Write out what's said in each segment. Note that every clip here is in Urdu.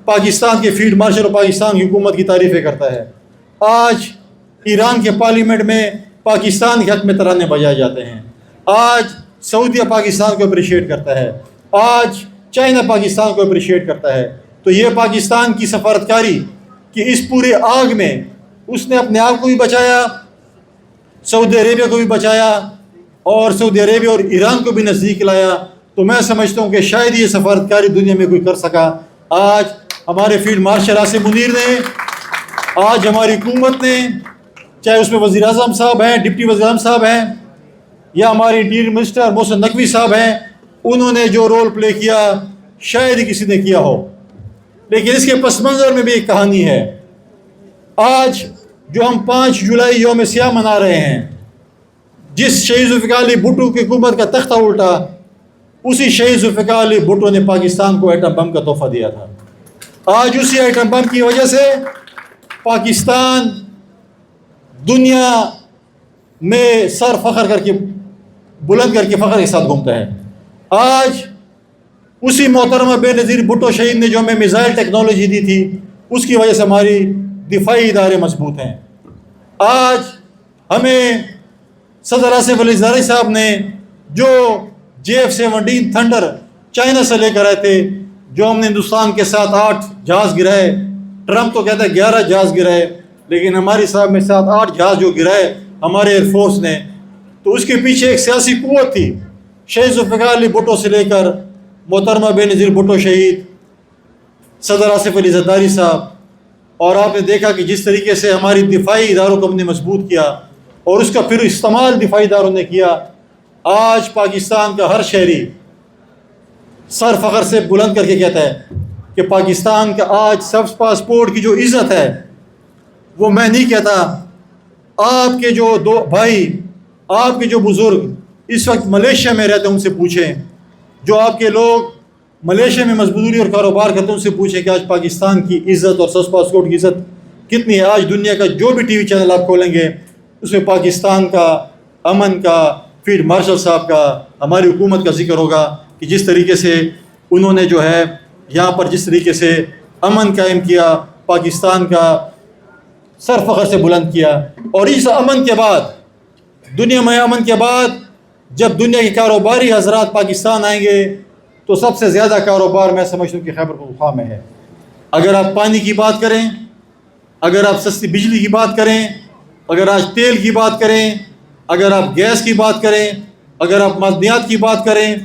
پاکستان کے فیلڈ مارشل اور پاکستان کی حکومت کی تعریفیں کرتا ہے. آج ایران کے پارلیمنٹ میں پاکستان کے حق میں ترانے بجائے جاتے ہیں. آج سعودیہ پاکستان کو اپریشیٹ کرتا ہے. آج چائنا پاکستان کو اپریشیٹ کرتا ہے. تو یہ پاکستان کی سفارتکاری کہ اس پورے آگ میں اس نے اپنے آپ کو بھی بچایا, سعودی عربیہ کو بھی بچایا, اور سعودی عربیہ اور ایران کو بھی نزدیک لایا. تو میں سمجھتا ہوں کہ شاید یہ سفارتکاری دنیا میں کوئی کر سکا. آج ہمارے فیلڈ مارشل عاصم منیر نے, آج ہماری حکومت نے, چاہے اس میں وزیر اعظم صاحب ہیں, ڈپٹی وزیر اعظم صاحب ہیں, یا ہمارے انٹیریئر منسٹر محسن نقوی صاحب ہیں, انہوں نے جو رول پلے کیا شاید ہی کسی نے کیا ہو. لیکن اس کے پس منظر میں بھی ایک کہانی ہے. آج جو ہم 5 جولائی یوم سیاہ منا رہے ہیں, جس شہید ذوالفقار علی بھٹو کی حکومت کا تختہ الٹا, اسی شہید ذوالفقار علی بھٹو نے پاکستان کو ایٹم بم کا تحفہ دیا تھا. آج اسی ایٹم بم کی وجہ سے پاکستان دنیا میں سر فخر کر کے بلند کر کے فخر کے ساتھ گھومتا ہے. آج اسی محترمہ بے نظیر بھٹو شہید نے جو ہمیں میزائل ٹیکنالوجی دی تھی, اس کی وجہ سے ہماری دفاعی ادارے مضبوط ہیں. آج ہمیں صدر آصف علی زرداری صاحب نے جو JF-17 تھنڈر چائنا سے لے کر آئے تھے, جو ہم نے ہندوستان کے ساتھ 8 جہاز گرائے, ٹرمپ تو کہتا ہے 11 جہاز گرائے, لیکن ہماری صاحب میں 7-8 جہاز جو گرائے ہمارے ایئر فورس نے, تو اس کے پیچھے ایک سیاسی قوت تھی. شہید ذوالفقار علی بھٹو سے لے کر محترمہ بے نظیر بھٹو شہید, صدر آصف علی زرداری صاحب, اور آپ نے دیکھا کہ جس طریقے سے ہماری دفاعی اداروں کو ہم نے مضبوط کیا اور اس کا پھر استعمال دفاعی اداروں نے کیا. آج پاکستان کا ہر شہری سر فخر سے بلند کر کے کہتا ہے کہ پاکستان کا آج سبز پاسپورٹ کی جو عزت ہے وہ میں نہیں کہتا, آپ کے جو دو بھائی, آپ کے جو بزرگ اس وقت ملیشیا میں رہتے ہیں ان سے پوچھیں, جو آپ کے لوگ ملیشیا میں مزدوری اور کاروبار کرتے ہیں ان سے پوچھیں کہ آج پاکستان کی عزت اور سبز پاسپورٹ کی عزت کتنی ہے. آج دنیا کا جو بھی ٹی وی چینل آپ کھولیں گے اس میں پاکستان کا, امن کا, فیلڈ مارشل صاحب کا, ہماری حکومت کا ذکر ہوگا کہ جس طریقے سے انہوں نے جو ہے یہاں پر جس طریقے سے امن قائم کیا, پاکستان کا سر فخر سے بلند کیا. اور اس امن کے بعد, دنیا میں امن کے بعد, جب دنیا کے کاروباری حضرات پاکستان آئیں گے تو سب سے زیادہ کاروبار میں سمجھتا ہوں کہ خیبر پختونخوا میں ہے. اگر آپ پانی کی بات کریں, اگر آپ سستی بجلی کی بات کریں, اگر آج تیل کی بات کریں, اگر آپ گیس کی بات کریں, اگر آپ معدنیات کی بات کریں,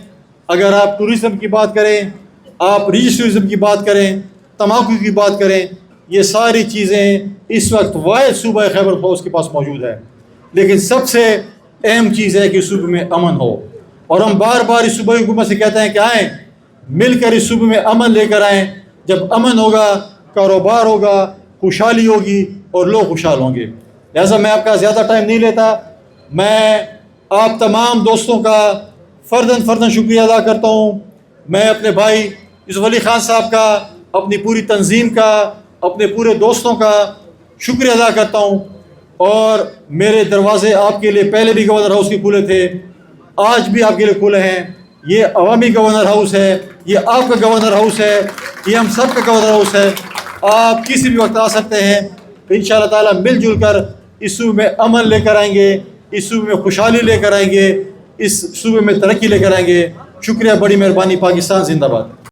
اگر آپ ٹورزم کی بات کریں, آپ ریلیجس ٹورزم کی بات کریں, تمباکو کی بات کریں, یہ ساری چیزیں اس وقت واحد صوبہ خیبر پختونخوا کے پاس موجود ہے. لیکن سب سے اہم چیز ہے کہ صوبے میں امن ہو, اور ہم بار بار اس صوبائی حکومت سے کہتے ہیں کہ آئیں مل کر اس صوبے میں امن لے کر آئیں. جب امن ہوگا, کاروبار ہوگا, خوشحالی ہوگی اور لوگ خوشحال ہوں گے. لہٰذا میں آپ کا زیادہ ٹائم نہیں لیتا, میں آپ تمام دوستوں کا فرداً شکریہ ادا کرتا ہوں. میں اپنے بھائی یوسف علی خان صاحب کا, اپنی پوری تنظیم کا, اپنے پورے دوستوں کا شکریہ ادا کرتا ہوں. اور میرے دروازے آپ کے لیے پہلے بھی گورنر ہاؤس کے کھلے تھے, آج بھی آپ کے لیے کھلے ہیں. یہ عوامی گورنر ہاؤس ہے, یہ آپ کا گورنر ہاؤس ہے, یہ ہم سب کا گورنر ہاؤس ہے. آپ کسی بھی وقت آ سکتے ہیں. انشاءاللہ تعالیٰ مل جل کر اس صوبے میں امن لے کر آئیں گے, اس صوبے میں خوشحالی لے کر آئیں گے, اس صوبے میں ترقی لے کر آئیں گے. شکریہ, بڑی مہربانی. پاکستان زندہ باد.